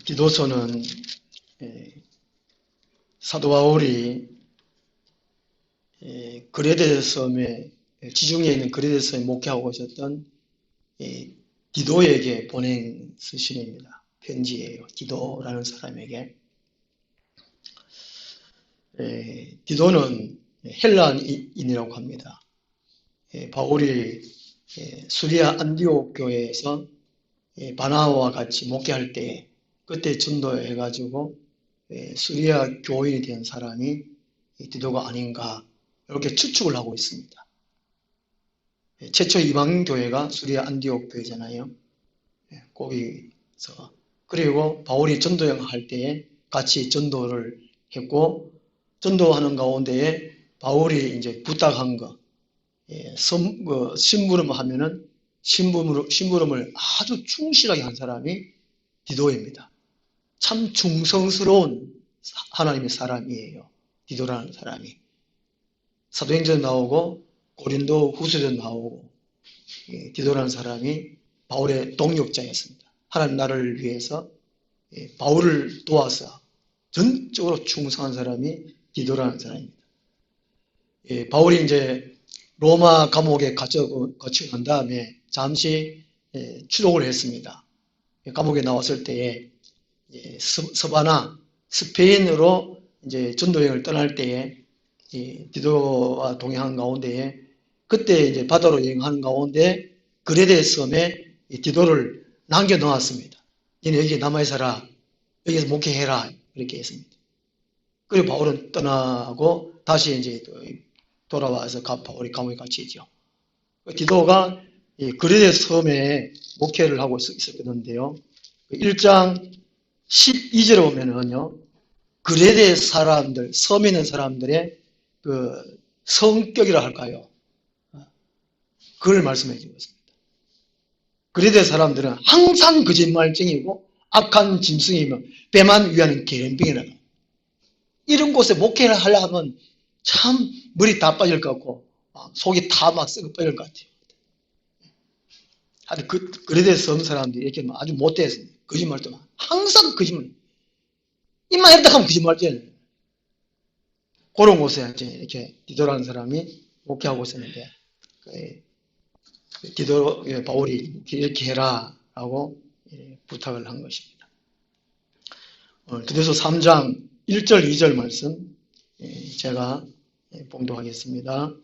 디도서는 사도 바울이 그레데 섬에 지중해에 있는 그레데 섬에 목회하고 있었던 디도에게 보낸 서신입니다. 편지예요. 디도라는 사람에게. 디도는 헬라인이라고 합니다. 바울이 수리아 안디옥 교회에서 바나바와 같이 목회할 때 그때 전도해가지고 수리아 교인이 된 사람이 디도가 아닌가 이렇게 추측을 하고 있습니다. 최초 이방 교회가 수리아 안디옥 교회잖아요. 거기서 그리고 바울이 전도행 할 때에 같이 전도를 했고 전도하는 가운데에 바울이 이제 부탁한 거 심부름 하면은 심부름을 아주 충실하게 한 사람이 디도입니다. 참 충성스러운 하나님의 사람이에요. 디도라는 사람이. 사도행전 나오고 고린도 후서전 나오고 디도라는 사람이 바울의 동역자였습니다. 하나님 나라를 위해서 바울을 도와서 전적으로 충성한 사람이 디도라는 사람입니다. 바울이 이제 로마 감옥에 갇히고 난 다음에 잠시 추록을 했습니다. 감옥에 나왔을 때에 서바나 스페인으로 이제 전도여행을 떠날 때에 디도와 동행한 가운데에 그때 이제 바다로 여행하는 가운데 그레데 섬에 디도를 남겨 놓았습니다. 너는 여기 남아있어라. 여기서 목회해라. 이렇게 했습니다. 그리고 바울은 떠나고 다시 이제 돌아와서 바울이 감옥에 갇히죠. 디도가 그레데 섬에 목회를 하고 있었는데요. 1장 12절에 보면은요, 그레데 사람들, 섬에 있는 사람들의 그 성격이라 할까요? 그걸 말씀해 주고 있습니다. 그레데 사람들은 항상 거짓말쟁이고 악한 짐승이며 배만 위하는 계련병이라고. 이런 곳에 목회를 하려면 참 머리 다 빠질 것 같고 속이 다 막 썩어 빠질 것 같아요. 하여튼 그레데 섬 사람들이 이렇게 아주 못됐습니다. 거짓말도 항상 거짓말. 입만 열다 하면 거짓말쟁이. 그런 곳에 이제 이렇게 디도라는 사람이 목회하고 있었는데 디도 바울이 이렇게 해라라고 부탁을 한 것입니다. 디도서 3장 1절 2절 말씀 제가 봉독하겠습니다.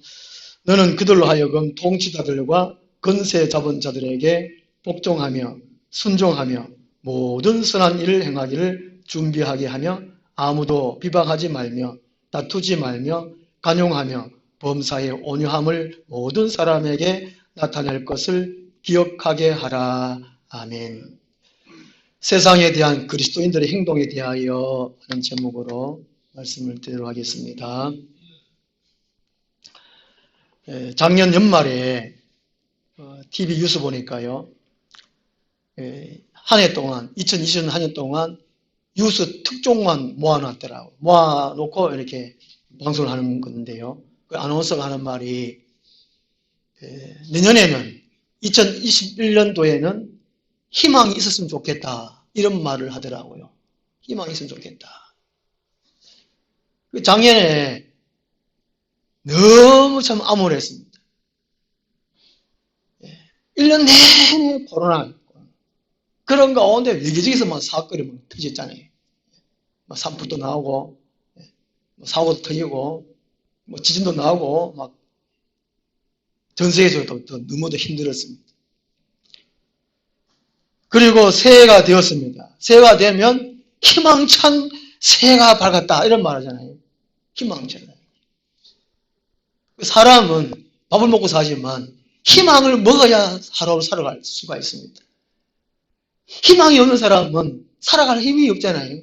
너는 그들로 하여금 통치자들과 권세 잡은 자들에게 복종하며 순종하며 모든 선한 일을 행하기를 준비하게 하며 아무도 비방하지 말며 다투지 말며 간용하며 범사의 온유함을 모든 사람에게 나타낼 것을 기억하게 하라. 아멘. 세상에 대한 그리스도인들의 행동에 대하여 하는 제목으로 말씀을 드리도록 하겠습니다. 작년 연말에 TV 뉴스 보니까요. 한 해 동안 2020년 한 해 동안 뉴스 특종만 모아놨더라고요. 모아놓고 이렇게 방송을 하는 건데요. 그 아나운서가 하는 말이 내년에는 2021년도에는 희망이 있었으면 좋겠다 이런 말을 하더라고요. 희망이 있으면 좋겠다. 작년에 너무 참 암울했습니다. 1년 내내 코로나 그런 가운데 여기저기서 사건이 터졌잖아요. 산불도 나오고 사고도 터지고 지진도 나오고 막 전 세계적으로 너무도 힘들었습니다. 그리고 새해가 되었습니다. 새해가 되면 희망찬 새해가 밝았다 이런 말 하잖아요. 희망찬. 사람은 밥을 먹고 사지만 희망을 먹어야 하루를 살아갈 수가 있습니다. 희망이 없는 사람은 살아갈 힘이 없잖아요.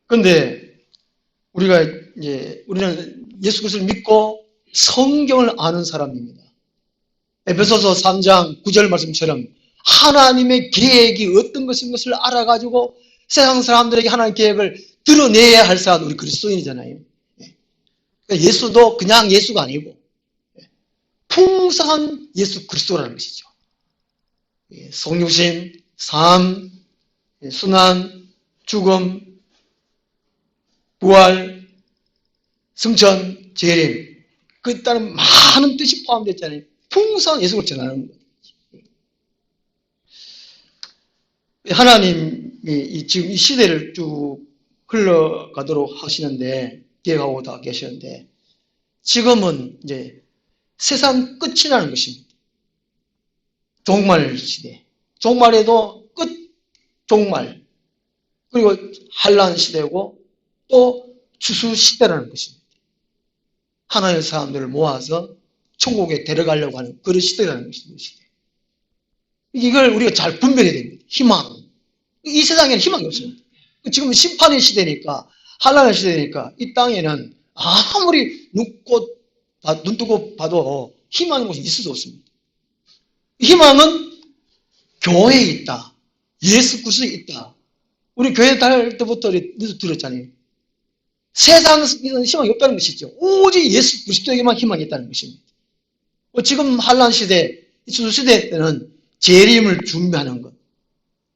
그런데 우리는 예수 그리스도를 믿고 성경을 아는 사람입니다. 에베소서 3장 9절 말씀처럼 하나님의 계획이 어떤 것인 것을 알아가지고 세상 사람들에게 하나님의 계획을 드러내야 할 사람 우리 그리스도인이잖아요. 예수도 그냥 예수가 아니고 풍성한 예수 그리스도라는 것이죠. 성육신, 삶, 순환, 죽음, 부활, 승천, 재림, 그 따른 많은 뜻이 포함되어 있잖아요. 풍성한 예수를 전하는 거예요. 하나님이 지금 이 시대를 쭉 흘러가도록 하시는데, 기획하고 다 계시는데, 지금은 이제 세상 끝이 나는 것입니다. 종말 시대. 종말에도 끝, 종말. 그리고 환란 시대고 또 추수 시대라는 것입니다. 하나의 사람들을 모아서 천국에 데려가려고 하는 그런 시대라는 것입니다. 이걸 우리가 잘 분별해야 됩니다. 희망. 이 세상에는 희망이 없습니다. 지금 심판의 시대니까, 환란의 시대니까 이 땅에는 아무리 눈 뜨고 봐도 희망의 곳이 있을 수 없습니다. 희망은 교회에 있다. 예수 그리스도에 있다. 우리 교회 다닐 때부터 들었잖아요. 세상에는 희망이 없다는 것이죠. 오직 예수 그리스도에게만 희망이 있다는 것입니다. 지금 환란 시대, 추수 시대 때는 재림을 준비하는 것.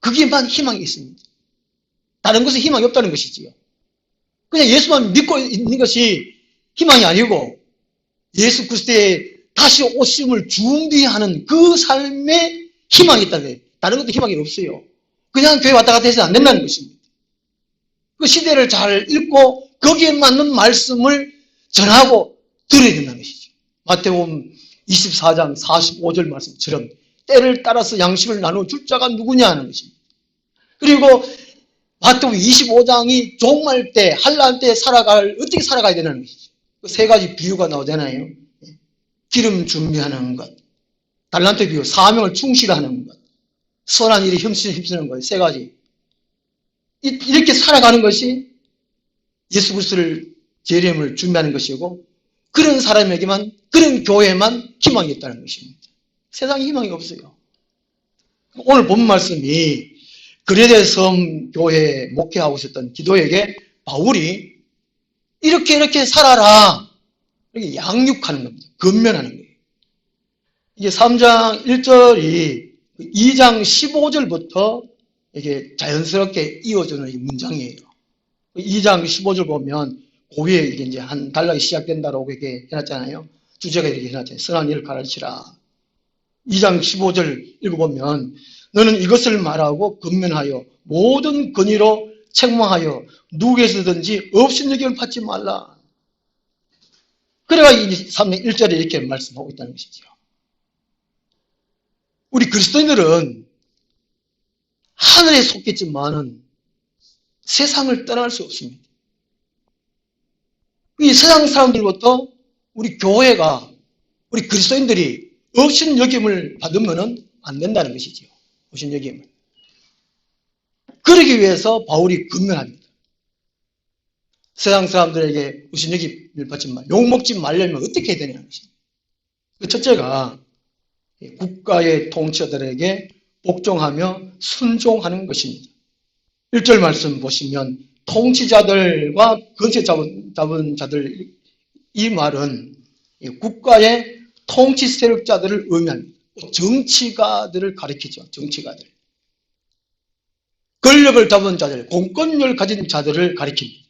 그게만 희망이 있습니다. 다른 것은 희망이 없다는 것이지요. 그냥 예수만 믿고 있는 것이 희망이 아니고 예수 그리스도의 다시 오심을 준비하는 그 삶에 희망이 있다는 거예요. 다른 것도 희망이 없어요. 그냥 교회 왔다 갔다 해서 안 된다는 것입니다. 그 시대를 잘 읽고 거기에 맞는 말씀을 전하고 들어야 된다는 것이죠. 마태복음 24장 45절 말씀처럼 때를 따라서 양식을 나누어 줄 자가 누구냐 하는 것입니다. 그리고 마태복음 25장이 종말 때, 환란 때 어떻게 살아가야 되는 것이죠. 그 세 가지 비유가 나오잖아요. 기름 준비하는 것, 달란트 비유, 사명을 충실하는 것, 선한 일에 힘쓰는 것, 세 가지. 이렇게 살아가는 것이 예수 그리스도를 재림을 준비하는 것이고, 그런 사람에게만, 그런 교회에만 희망이 있다는 것입니다. 세상에 희망이 없어요. 오늘 본 말씀이 그레데 섬 교회에 목회하고 있었던 기도에게 바울이 이렇게 살아라. 이렇게 양육하는 겁니다. 건면하는 거예요. 이게 3장 1절이 2장 15절부터 이게 자연스럽게 이어지는 문장이에요. 2장 15절 보면 고위에 이게 이제 한 단락이 시작된다라고 이렇게 해놨잖아요. 주제가 이렇게 해놨잖아요. 선한 일을 가르치라. 2장 15절 읽어보면 너는 이것을 말하고 건면하여 모든 근의로 책망하여 누구에서든지 업신여김을 받지 말라. 그래가 3장 1절에 이렇게 말씀하고 있다는 것이죠. 우리 그리스도인들은 하늘에 속했지만은 세상을 떠날 수 없습니다. 이 세상 사람들부터 우리 교회가, 우리 그리스도인들이 업신여김을 받으면 안 된다는 것이죠. 업신여김을. 그러기 위해서 바울이 건면합니다. 세상 사람들에게 업신여김을 받지 말, 욕먹지 말려면 어떻게 해야 되냐는 것입니다. 그 첫째가 국가의 통치자들에게 복종하며 순종하는 것입니다. 1절 말씀 보시면 통치자들과 권세 잡은 자들, 이 말은 국가의 통치 세력자들을 의미합니다. 정치가들을 가리키죠. 정치가들. 권력을 잡은 자들, 공권력을 가진 자들을 가리킵니다.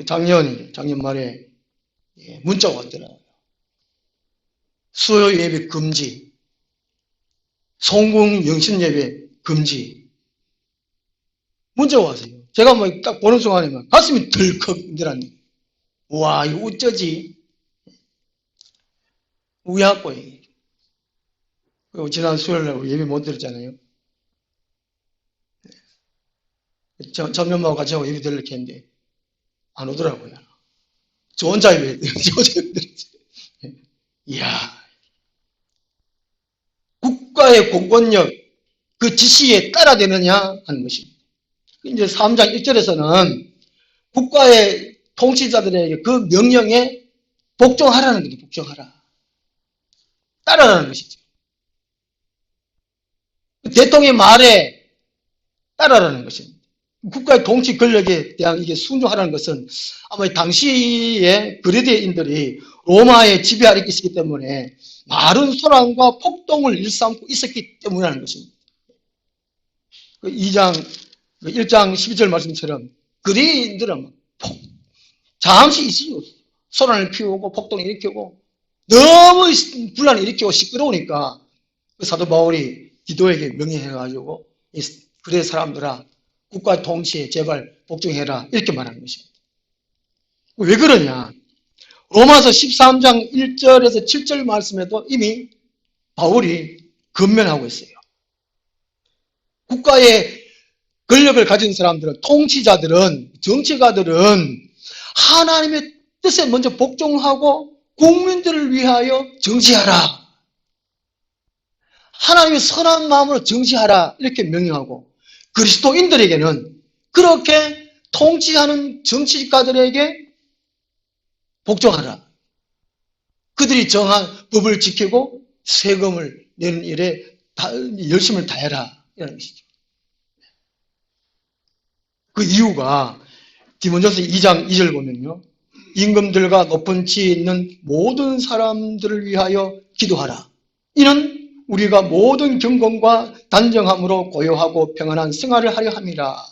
작년 말에 문자가 왔더라고요. 수요 예배 금지, 송궁 영신 예배 금지. 문자가 왔어요. 제가 뭐 딱 보는 순간에 가슴이 덜컥 힘들었네. 와, 이거 어쩌지? 우야고. 그리고 지난 수요일날 예배 못 드렸잖아요. 전면마하고 같이 하고 예배 드리려고 했는데 안 오더라고요. 저 혼자 예배 드렸어요. 이야. 국가의 공권력, 그 지시에 따라 되느냐 하는 것입니다. 이제 3장 1절에서는 국가의 통치자들에게 그 명령에 복종하라는 거죠. 복종하라. 따라라는 것이죠. 대통령의 말에 따라라는 것입니다. 국가의 통치 권력에 대한 이게 순종하라는 것은 아마 당시에 그레데인들이 로마의 지배 아래 있었기 때문에 마른 소란과 폭동을 일삼고 있었기 때문이라는 것입니다. 2장, 1장 12절 말씀처럼 그리인들은 잠시 있으면 소란을 피우고 폭동을 일으키고 너무 분란을 일으키고 시끄러우니까 그 사도 바울이 디도에게 명령해가지고 그래 사람들아 국가 통치에 제발 복종해라 이렇게 말하는 것입니다. 왜 그러냐? 로마서 13장 1절에서 7절 말씀에도 이미 바울이 건면하고 있어요. 국가의 권력을 가진 사람들은, 통치자들은, 정치가들은 하나님의 뜻에 먼저 복종하고 국민들을 위하여 정치하라. 하나님의 선한 마음으로 정치하라 이렇게 명령하고, 그리스도인들에게는 그렇게 통치하는 정치가들에게 복종하라. 그들이 정한 법을 지키고 세금을 내는 일에 열심을 다해라 이라는 것이죠. 그 이유가 디모데전서 2장 2절 보면요, 임금들과 높은 지위에 있는 모든 사람들을 위하여 기도하라. 이는 우리가 모든 경건과 단정함으로 고요하고 평안한 생활을 하려 함이라.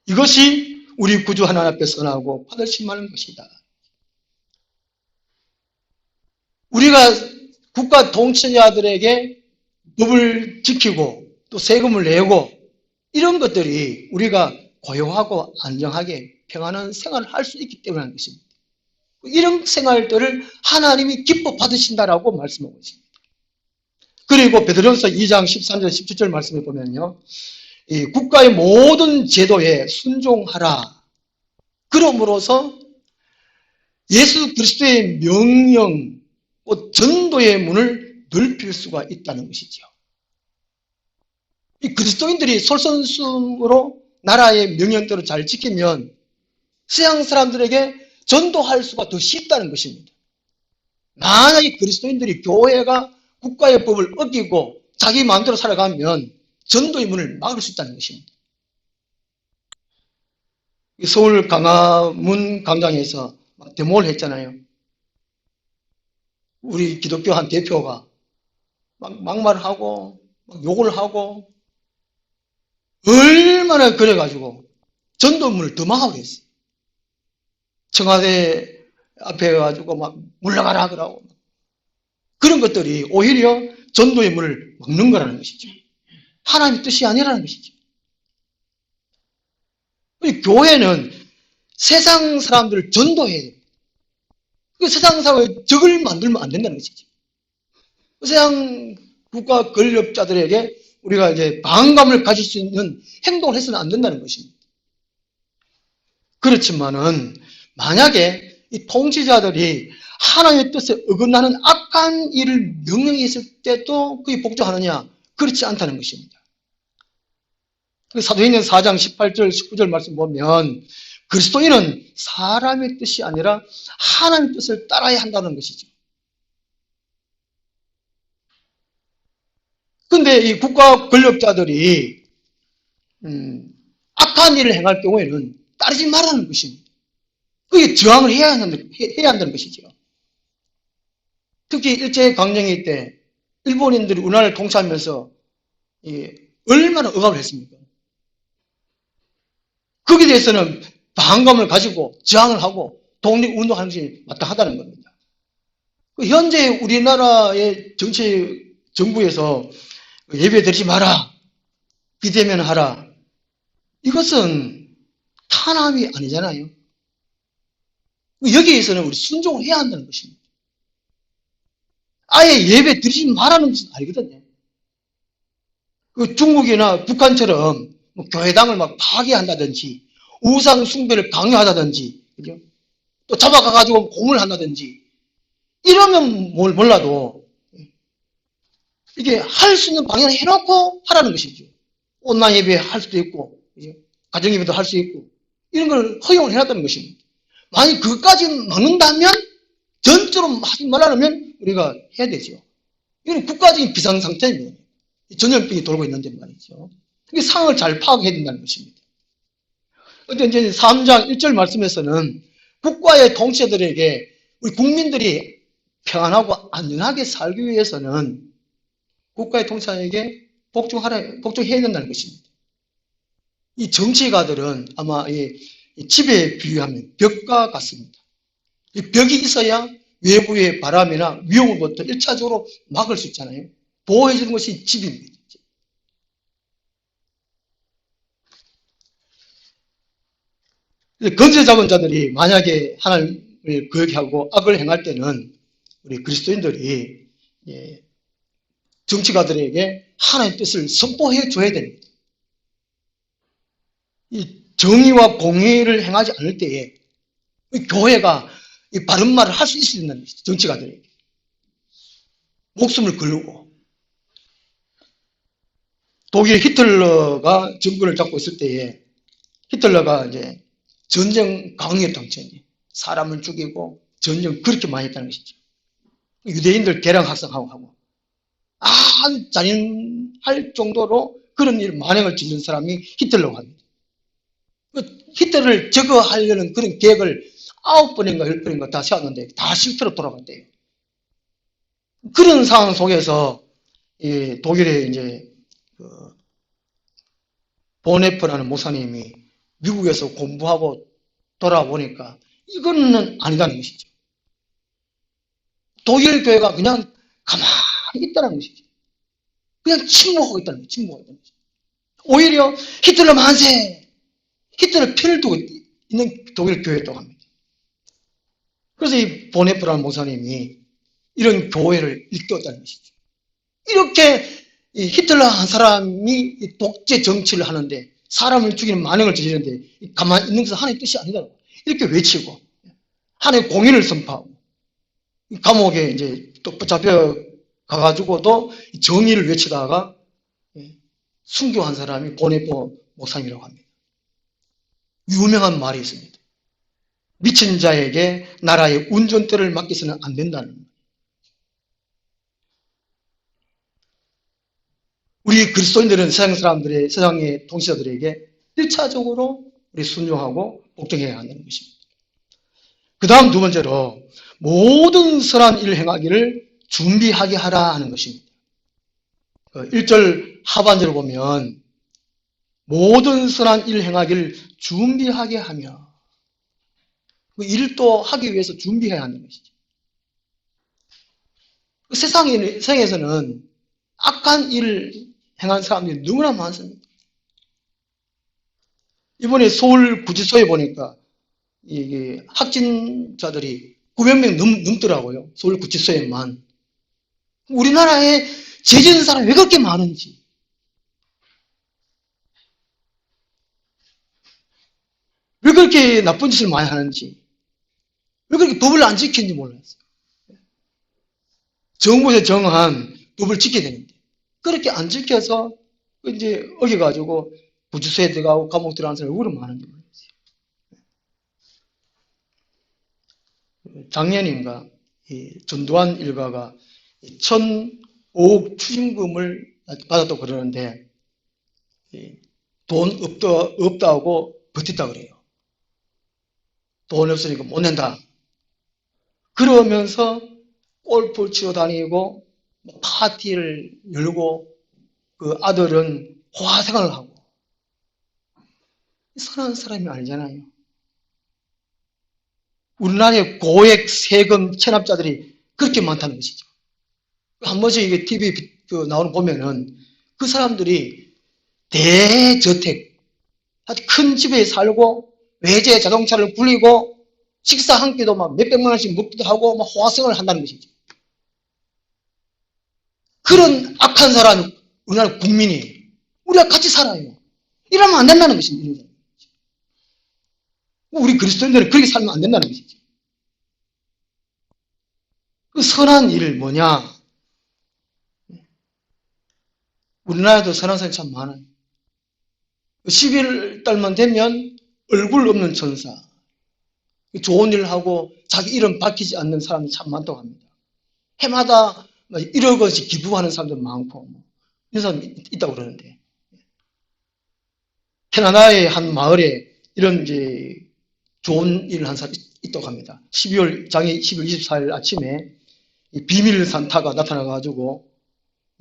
이것이 우리 구주 하나님 앞에 선하고 받으실 만한 것이다. 우리가 국가 통치자들에게 법을 지키고 또 세금을 내고 이런 것들이 우리가 고요하고 안정하게 평안한 생활을 할 수 있기 때문에 것입니다. 이런 생활들을 하나님이 기뻐 받으신다라고 말씀하고 있습니다. 그리고 베드로전서 2장 13절 17절 말씀을 보면요, 이 국가의 모든 제도에 순종하라. 그러므로서 예수 그리스도의 명령, 전도의 문을 넓힐 수가 있다는 것이죠. 이 그리스도인들이 솔선수범으로 나라의 명령대로 잘 지키면 서양 사람들에게 전도할 수가 더 쉽다는 것입니다. 만약에 그리스도인들이 교회가 국가의 법을 어기고 자기 마음대로 살아가면 전도의 문을 막을 수 있다는 것입니다. 서울 강화문 광장에서 데모를 했잖아요. 우리 기독교 한 대표가 막말을 하고 욕을 하고 얼마나 그래가지고 전도문을 더 막아버렸어요. 청와대 앞에 가지고 막 물러가라 하더라고. 그런 것들이 오히려 전도의 문을 막는 거라는 것이죠. 하나님의 뜻이 아니라는 것이죠. 교회는 세상 사람들을 전도해야 돼요. 그 세상 사람의 적을 만들면 안 된다는 것이죠. 세상 국가 권력자들에게 우리가 이제 반감을 가질 수 있는 행동을 해서는 안 된다는 것입니다. 그렇지만은 만약에 이 통치자들이 하나님의 뜻에 어긋나는 악한 일을 명령했을 때도 그게 복종하느냐? 그렇지 않다는 것입니다. 사도행전 4장 18절 19절 말씀 보면 그리스도인은 사람의 뜻이 아니라 하나님의 뜻을 따라야 한다는 것이죠. 근데 이 국가 권력자들이 악한 일을 행할 경우에는 따르지 말라는 것입니다. 그게 저항을 해야 한다는 것이죠. 특히 일제강점기 때 일본인들이 우리나라를 통치하면서 얼마나 억압을 했습니까? 거기에 대해서는 반감을 가지고 저항을 하고 독립운동하는 것이 마땅하다는 겁니다. 현재 우리나라의 정부에서 예배 드리지 마라, 비대면 하라, 이것은 탄압이 아니잖아요. 여기에서는 우리 순종을 해야 한다는 것입니다. 아예 예배 드리지 말라는 것은 아니거든요. 중국이나 북한처럼 교회당을 막 파괴한다든지 우상 숭배를 강요하다든지, 그죠? 또 잡아가가지고 고문을 한다든지 이러면 뭘 몰라도 이게 할 수 있는 방향을 해놓고 하라는 것이죠. 온라인 예배 할 수도 있고, 그죠? 가정 예배도 할 수 있고, 이런 걸 허용을 해놨다는 것입니다. 만약 그것까지 막는다면, 전적으로 하지 말라면 우리가 해야 되죠. 이건 국가적인 비상상태입니다. 전염병이 돌고 있는데 말이죠. 그 상황을 잘 파악해야 된다는 것입니다. 근데 이제 3장 1절 말씀에서는 국가의 통치자들에게 우리 국민들이 평안하고 안전하게 살기 위해서는 국가의 통치자에게 복종해야 된다는 것입니다. 이 정치가들은 아마 이 집에 비유하면 벽과 같습니다. 이 벽이 있어야 외부의 바람이나 위험으로부터 1차적으로 막을 수 있잖아요. 보호해주는 것이 집입니다. 건재 잡은 자들이 만약에 하나님을 거역하고 악을 행할 때는 우리 그리스도인들이 정치가들에게 하나님의 뜻을 선포해 줘야 됩니다. 이 정의와 공의를 행하지 않을 때에 교회가 이 바른 말을 할 수 있어야 된다는 것이죠. 정치가들에게. 목숨을 걸고. 독일 히틀러가 정권을 잡고 있을 때에 히틀러가 이제 전쟁 강이었던 전쟁. 사람을 죽이고 전쟁 그렇게 많이 했다는 것이죠. 유대인들 대량 학살하고 하고. 아주 잔인할 정도로 그런 일 만행을 짓는 사람이 히틀러가 합니다. 히틀러를 제거하려는 그런 계획을 9번인가 10번인가 다 세웠는데 다 실패로 돌아간대요. 그런 상황 속에서 독일의 이제 보네프라는 목사님이 미국에서 공부하고 돌아보니까 이거는 아니다는 것이죠. 독일 교회가 그냥 가만히 있다는 것이죠. 그냥 침묵하고 있다는 거죠. 침묵하고 있다는 거죠. 오히려 히틀러 만세! 히틀러 편을 두고 있는 독일 교회도 합니다. 그래서 이 보네프라는 목사님이 이런 교회를 일깨웠다는 것이죠. 이렇게 히틀러 한 사람이 독재 정치를 하는데 사람을 죽이는 만행을 저지르는데 가만히 있는 것은 하나님의 뜻이 아니다. 이렇게 외치고 하나님의 공의를 선포하고 감옥에 이제 또 붙잡혀 가가지고도 정의를 외치다가 순교한 사람이 보네포 목사님이라고 합니다. 유명한 말이 있습니다. 미친 자에게 나라의 운전대를 맡겨서는 안 된다는 거예요. 우리 그리스도인들은 세상 사람들의, 세상의 통치자들에게 1차적으로 우리 순종하고 복종해야 한다는 것입니다. 그 다음 두 번째로 모든 선한 일을 행하기를 준비하게 하라 하는 것입니다. 1절 하반절을 보면 모든 선한 일을 행하기를 준비하게 하며 그 일도 하기 위해서 준비해야 하는 것이죠. 세상에서는 악한 일을 행한 사람들이 너무나 많습니다. 이번에 서울구치소에 보니까 이게 확진자들이 900명 넘더라고요. 서울구치소에만. 우리나라에 죄 지은 사람이 왜 그렇게 많은지. 왜 그렇게 나쁜 짓을 많이 하는지. 왜 그렇게 법을 안 지키는지 몰랐어요. 정부에서 정한 법을 지켜야 되는데. 그렇게 안 지켜서 이제 어겨가지고 구치소에 들어가고 감옥 들어가는 사람이 왜 그렇게 많은지 몰랐어요. 작년인가 전두환 일가가 1,005억 추징금을 받았다고 그러는데 돈 없다고 버텼다 그래요. 돈 없으니까 못 낸다. 그러면서 골프를 치러 다니고 파티를 열고 그 아들은 화생활을 하고 선한 사람이 아니잖아요. 우리나라의 고액 세금 체납자들이 그렇게 많다는 것이죠. 한 번씩 이게 TV 나오는 보면은 그 사람들이 대저택, 아주 큰 집에 살고 외제 자동차를 굴리고 식사 한 끼도 막 몇백만 원씩 먹기도 하고 막 호화성을 한다는 것이죠. 그런 악한 사람, 우리나라 국민이 우리가 같이 살아요. 이러면 안 된다는 것입니다. 우리 그리스도인들은 그렇게 살면 안 된다는 것이죠. 그 선한 일 뭐냐? 우리나라에도 선한 사람이 참 많아요. 11달만 되면 얼굴 없는 천사, 좋은 일을 하고 자기 이름 밝히지 않는 사람이 참 많다고 합니다. 해마다 1억 원씩 기부하는 사람도 많고 이런 사람이 있다고 그러는데 캐나다의 한 마을에 이런 이제 좋은 일을 한 사람이 있다고 합니다. 12월 24일 아침에 이 비밀 산타가 나타나가지고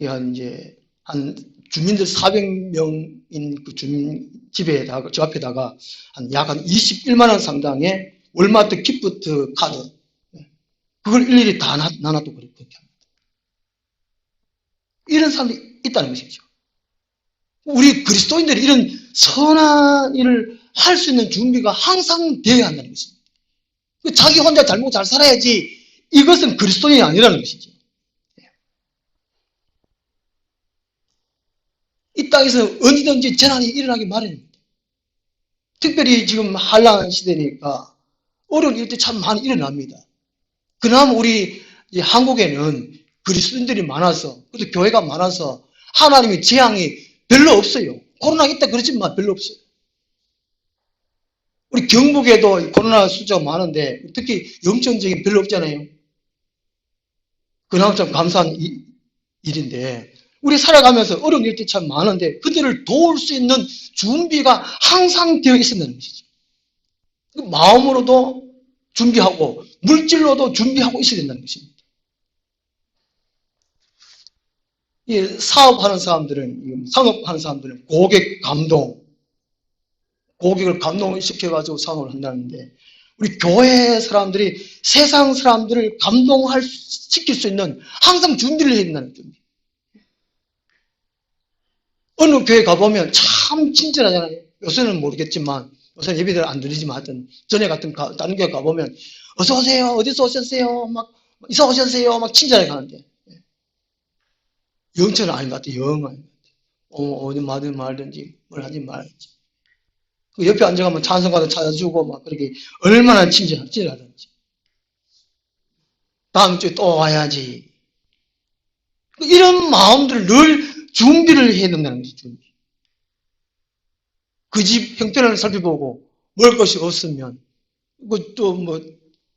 한 주민들 400명인 그 주민 집에다가 저 앞에다가 약 한 21만 원 상당의 월마트 기프트 카드 그걸 일일이 다 나눠도 그렇게 합니다. 이런 사람들이 있다는 것이죠. 우리 그리스도인들이 이런 선한 일을 할 수 있는 준비가 항상 되어야 한다는 것입니다. 자기 혼자 잘못 잘 살아야지 이것은 그리스도인이 아니라는 것이죠. 이 땅에서 언제든지 재난이 일어나기 마련입니다. 특별히 지금 한란 시대니까 어려운 일들이 참 많이 일어납니다. 그나마 우리 한국에는 그리스도인들이 많아서 또 교회가 많아서 하나님의 재앙이 별로 없어요. 코로나 있다 그러지만 별로 없어요. 우리 경북에도 코로나 숫자가 많은데 특히 영천지역이 별로 없잖아요. 그나마 참 감사한 일인데 우리 살아가면서 어려운 일들이 참 많은데 그들을 도울 수 있는 준비가 항상 되어 있었다는 것이죠. 마음으로도 준비하고 물질로도 준비하고 있어야 된다는 것입니다. 사업하는 사람들은, 상업하는 사람들은 고객을 감동시켜가지고 사업을 한다는데 우리 교회 사람들이 세상 사람들을 시킬 수 있는 항상 준비를 해야 된다는 겁니다. 어느 교회 가보면 참 친절하잖아요. 요새는 모르겠지만 요새는 예배들 안 드리지만 하여튼 전에 같은 다른 교회 가보면 어서 오세요. 어디서 오셨어요? 막 이사 오셨어요. 막 친절하게 하는데 영처는 아닌 것 같아요. 영 아닌 것 같아요. 어디 말든지 뭘 하지 말든지. 그 옆에 앉아가면 찬송가도 찾아주고 막 그렇게 얼마나 친절하든지. 다음 주에 또 와야지. 이런 마음들을 늘 준비를 해야 된다는 거죠. 준비. 그 집 형편을 살펴보고 먹을 것이 없으면 또 뭐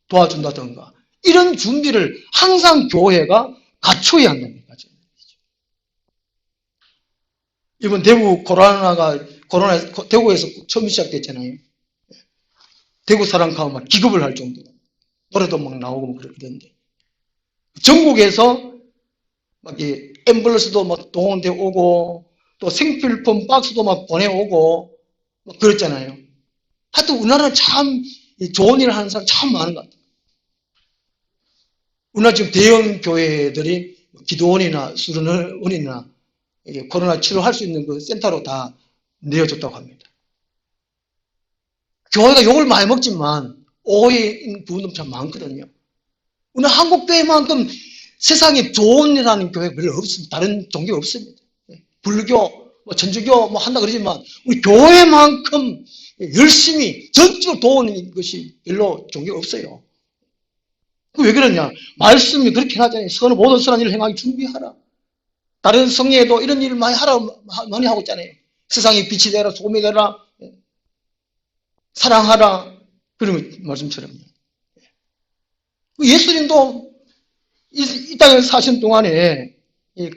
도와준다든가 이런 준비를 항상 교회가 갖춰야 한다는 거죠. 이번 대구에서 처음 시작됐잖아요. 대구 사랑카가 막 기급을 할 정도로 노래도 막 나오고 그러던데 전국에서 막 앰뷸런스도 막 동원돼 오고 또 생필품 박스도 막 보내오고 막 그랬잖아요. 하여튼 우리나라는 참 좋은 일을 하는 사람 참 많은 것 같아요. 우리나라 지금 대형 교회들이 기도원이나 수련원이나 코로나 치료할 수 있는 그 센터로 다 내어줬다고 합니다. 교회가 욕을 많이 먹지만 오해인 부분도 참 많거든요. 우리는 한국 교회만큼 세상에 좋은 일하는 교회가 별로 없습니다. 다른 종교가 없습니다. 불교, 천주교 한다 그러지만 우리 교회만큼 열심히 전적으로 도우는 것이 별로 종교가 없어요. 왜 그러냐? 말씀이 그렇게 하잖아요. 모든 선한 일을 행하기 준비하라. 다른 성례에도 이런 일을 많이 하고 있잖아요. 세상에 빛이 되라, 소금이 되라, 사랑하라. 그런 말씀처럼요. 예수님도 이 땅에 사신 동안에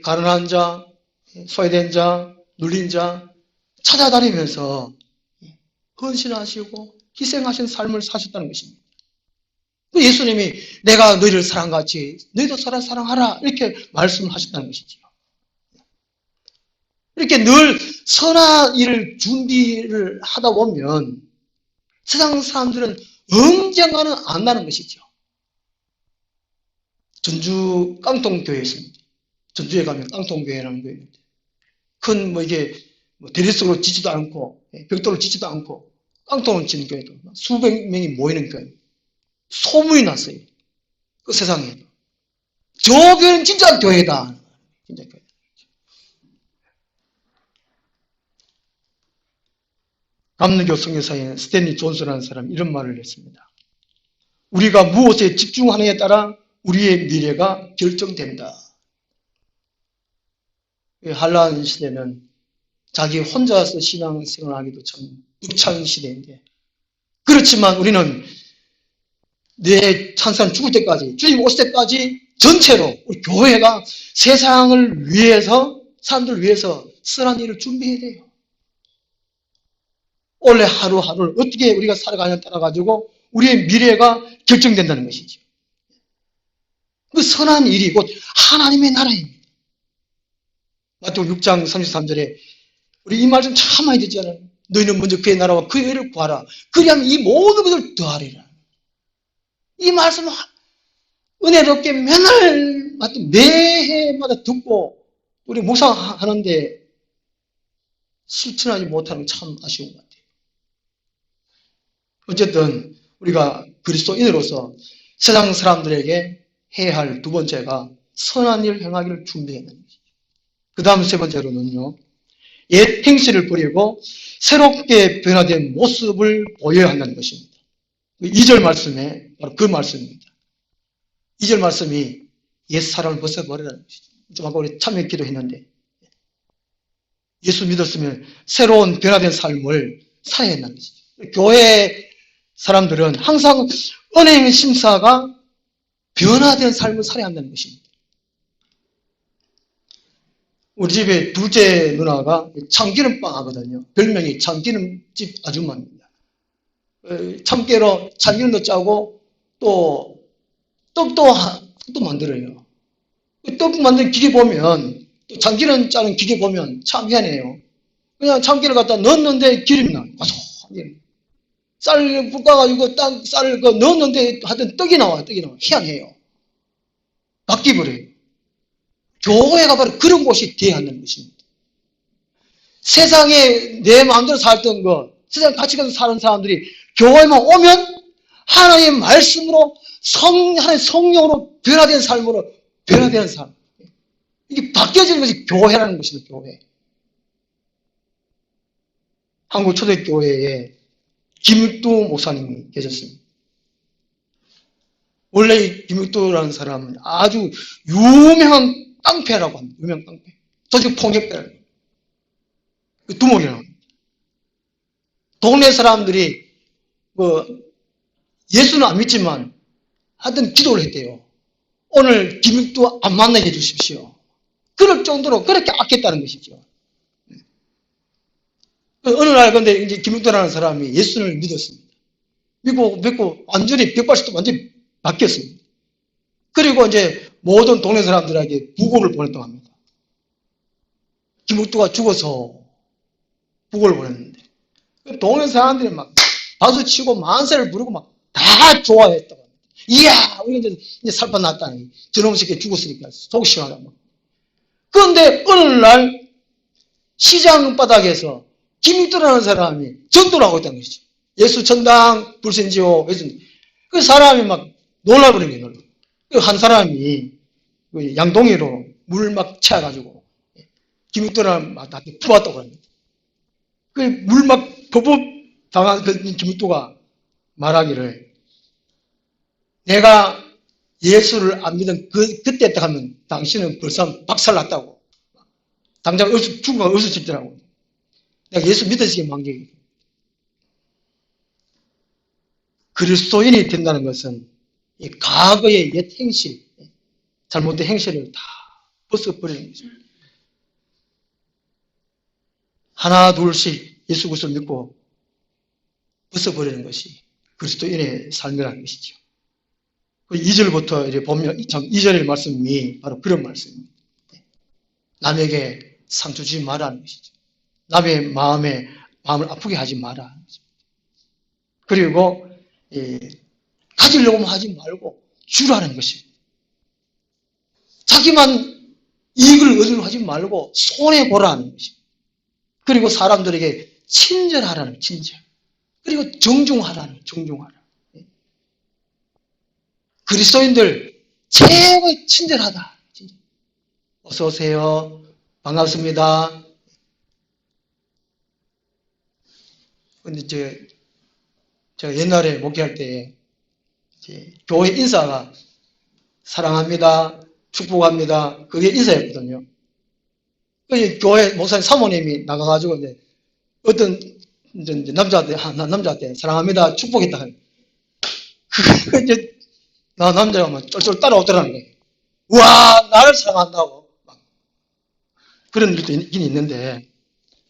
가난한 자, 소외된 자, 눌린 자 찾아다니면서 헌신하시고 희생하신 삶을 사셨다는 것입니다. 예수님이 내가 너희를 사랑같이 너희도 사랑하라 이렇게 말씀을 하셨다는 것이죠. 이렇게 늘 선한 일을 준비를 하다 보면 세상 사람들은 언젠가는 안다는 것이죠. 전주 깡통교회 있습니다. 전주에 가면 깡통교회라는 교회입니다. 큰 대리석으로 짓지도 않고 벽돌을 짓지도 않고 깡통을 짓는 교회도 수백 명이 모이는 교회. 소문이 났어요. 그 세상에. 저 교회는 진짜 교회다. 진짜 교회. 감리교 선교사인 스탠리 존슨이라는 사람이 이런 말을 했습니다. 우리가 무엇에 집중하느냐에 따라 우리의 미래가 결정된다. 한란 시대는 자기 혼자서 신앙생활을 하기도 참 벅찬 시대인데 그렇지만 우리는 내 찬산 죽을 때까지 주님 오실 때까지 전체로 우리 교회가 세상을 위해서 사람들을 위해서 선한 일을 준비해야 돼요. 원래 하루하루를 어떻게 우리가 살아가냐에 따라 가지고 우리의 미래가 결정된다는 것이죠. 그 선한 일이 곧 하나님의 나라입니다. 마태복음 6장 33절에 우리 이 말씀 참 많이 듣잖아요. 너희는 먼저 그의 나라와 그의 의를 구하라. 그리하면 이 모든 것을 더하리라. 이 말씀 은혜롭게 맨날 매해마다 듣고 우리 묵상하는데 실천하지 못하는 건 참 아쉬운 것 같아요. 어쨌든 우리가 그리스도인으로서 세상 사람들에게 해야 할 두 번째가 선한 일 행하기를 준비해야 하는 것이죠. 그 다음 세 번째로는요. 옛 행실을 버리고 새롭게 변화된 모습을 보여야 한다는 것입니다. 2절 말씀에 바로 그 말씀입니다. 2절 말씀이 옛 사람을 벗어버리라는 것이죠. 좀 아까 우리 참여 기도했는데 예수 믿었으면 새로운 변화된 삶을 살아야 한다는 것이죠. 교회 사람들은 항상 은혜의 심사가 변화된 삶을 살아야 한다는 것입니다. 우리 집에 둘째 누나가 참기름빵 하거든요. 별명이 참기름집 아줌마입니다. 참깨로 참기름도 짜고 또 떡도 만들어요. 떡 만드는 기계 보면 또 참기름 짜는 기계 보면 참 희한해요. 그냥 참기름 갖다 넣었는데 기름이 나요. 쌀 볶아가지고 쌀을 넣었는데 하여튼 떡이 나와요. 희한해요. 바뀌어버려요. 교회가 바로 그런 곳이 되어야 한다는 것입니다. 세상에 내 마음대로 살던 세상 가치관으로 사는 사람들이 교회만 오면 하나님의 말씀으로 하나님의 성령으로 변화된 삶으로 변화되는 삶. 이게 바뀌어지는 것이 교회라는 것입니다. 교회. 한국 초대교회에 김익두 목사님이 계셨습니다. 원래 이 김익두라는 사람은 아주 유명한 깡패라고 합니다. 유명 깡패. 조직 폭력배라고 합니다. 두목이라고 합니다. 동네 사람들이 예수는 안 믿지만 하여튼 기도를 했대요. 오늘 김익두 안 만나게 해주십시오. 그럴 정도로 그렇게 아꼈다는 것이죠. 어느 날 근데 이제 김익두라는 사람이 예수를 믿었습니다. 믿고 완전히 180도 완전히 바뀌었습니다. 그리고 이제 모든 동네 사람들에게 부고를 보냈다고 합니다. 김익두가 죽어서 부고를 보냈는데 동네 사람들이 막 박수치고 만세를 부르고 막 다 좋아했다고 합니다. 이야, 우리 이제 살판 났다니. 저놈 새끼 죽었으니까 속 시원하다. 그런데 어느 날 시장 바닥에서 김익두라는 사람이 전도를 하고 있다는 것이죠. 예수 전당 불신지오. 그 사람이 막 놀라버린 거예요. 그 한 사람이 양동이로 물 막 채워가지고 김익두를 막 나한테 부었다고 합니다. 그 물 막 버벅 당한 그 김익두가 말하기를 내가 예수를 안 믿은 그때 딱 하면 당신은 벌써 박살났다고. 당장 죽으면 얼쑤집더라고. 내가 예수 믿어지게 만게. 그리스도인이 된다는 것은 이 과거의 옛 행실, 잘못된 행실을 다 벗어버리는 거죠. 하나 둘씩 예수 그리스도를 믿고 벗어버리는 것이 그리스도인의 삶이라는 것이죠. 2절부터 이제 보면 2절의 말씀이 바로 그런 말씀입니다. 남에게 상처 주지 말라는 것이죠. 남의 마음을 아프게 하지 마라. 그리고 가지려고만 하지 말고 주라는 것입니다. 자기만 이익을 얻으려고 하지 말고 손해보라는 것입니다. 그리고 사람들에게 친절하라는 친절. 그리고 정중하라. 그리스도인들 최고의 친절하다. 어서 오세요. 반갑습니다. 근데 제가 옛날에 목회할 때 교회 인사가 사랑합니다. 축복합니다. 그게 인사였거든요. 교회 목사님 사모님이 나가가지고 이제 어떤 이제 남자한테 사랑합니다. 축복했다. 그 이제 남자가 막 쫄쫄 따라오더라는 거예요. 와, 나를 사랑한다고. 그런 일도 있긴 있는데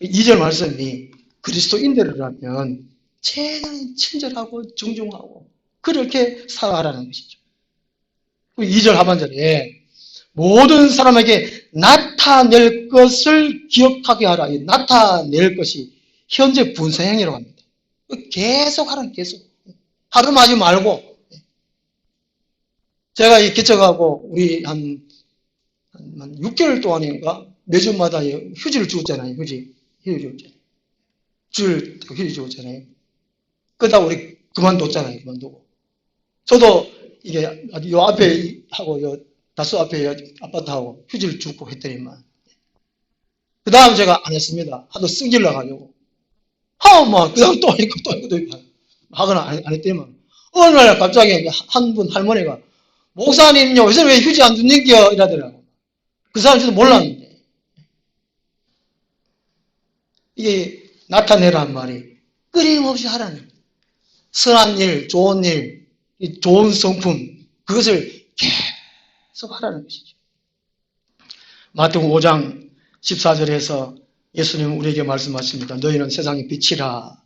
2절 말씀이 그리스도인들이라면 최대한 친절하고 정중하고 그렇게 살아가라는 것이죠. 2절 하반절에 모든 사람에게 나타낼 것을 기억하게 하라. 이 나타낼 것이 현재 분사형이라고 합니다. 계속 하라는, 계속. 하루 하지 말고. 제가 이 개척하고 우리 한 6개월 동안인가 매주마다 휴지를 주었잖아요. 휴지 주었잖아요. 휴지 주었잖아요. 그러다 우리 그만뒀잖아요. 그만두고. 저도 이게 요 앞에 하고 요 다수 앞에 아파트하고 휴지를 주고 했더니만 그 다음 제가 안 했습니다. 하도 승질 나가지고 그 다음 또 있고 또 있고 또 있고 하거나 안 했더니만 어느 날 갑자기 한 분 할머니가 목사님요 요새 왜 휴지 안 줍니까 이러더라고. 그 사람 저도 몰랐는데 이게 나타내란 말이 끊임없이 하라는 선한 일, 좋은 일, 좋은 성품 그것을 계속 하라는 것이죠. 마태복음 5장 14절에서 예수님은 우리에게 말씀하십니다. 너희는 세상의 빛이라.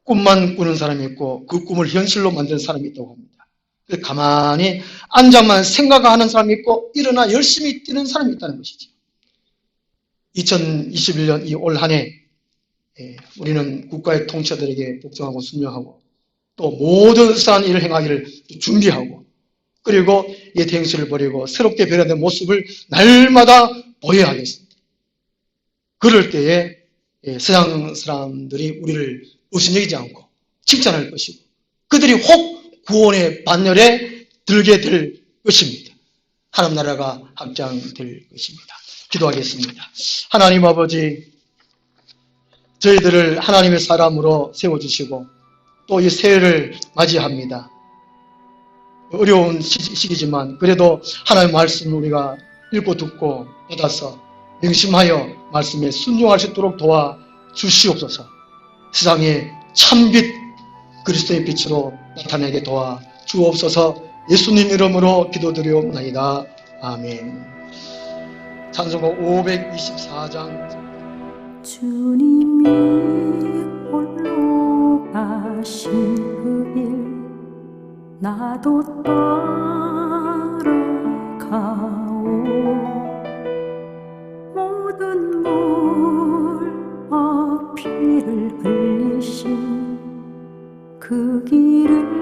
꿈만 꾸는 사람이 있고 그 꿈을 현실로 만드는 사람이 있다고 합니다. 가만히 앉아만 생각하는 사람이 있고 일어나 열심히 뛰는 사람이 있다는 것이죠. 2021년 이 올 한 해 우리는 국가의 통치자들에게 복종하고 순종하고 또 모든 선한 일을 행하기를 준비하고 그리고 옛 행실을 버리고 새롭게 변화된 모습을 날마다 보여야 하겠습니다. 그럴 때에 세상 사람들이 우리를 의심여기지 않고 칭찬할 것이고 그들이 혹 구원의 반열에 들게 될 것입니다. 하나님 나라가 확장될 것입니다. 기도하겠습니다. 하나님 아버지, 저희들을 하나님의 사람으로 세워주시고 또 이 새해를 맞이합니다. 어려운 시기지만 그래도 하나님의 말씀을 우리가 읽고 듣고 받아서 명심하여 말씀에 순종할 수 있도록 도와주시옵소서. 세상에 참빛 그리스도의 빛으로 나타내게 도와주옵소서. 예수님 이름으로 기도드리옵나이다. 아멘. 찬송가 524장. 주님이 홀로 가신 그 길 나도 따라가오. 모든 물와 피를 흘리신 그 길을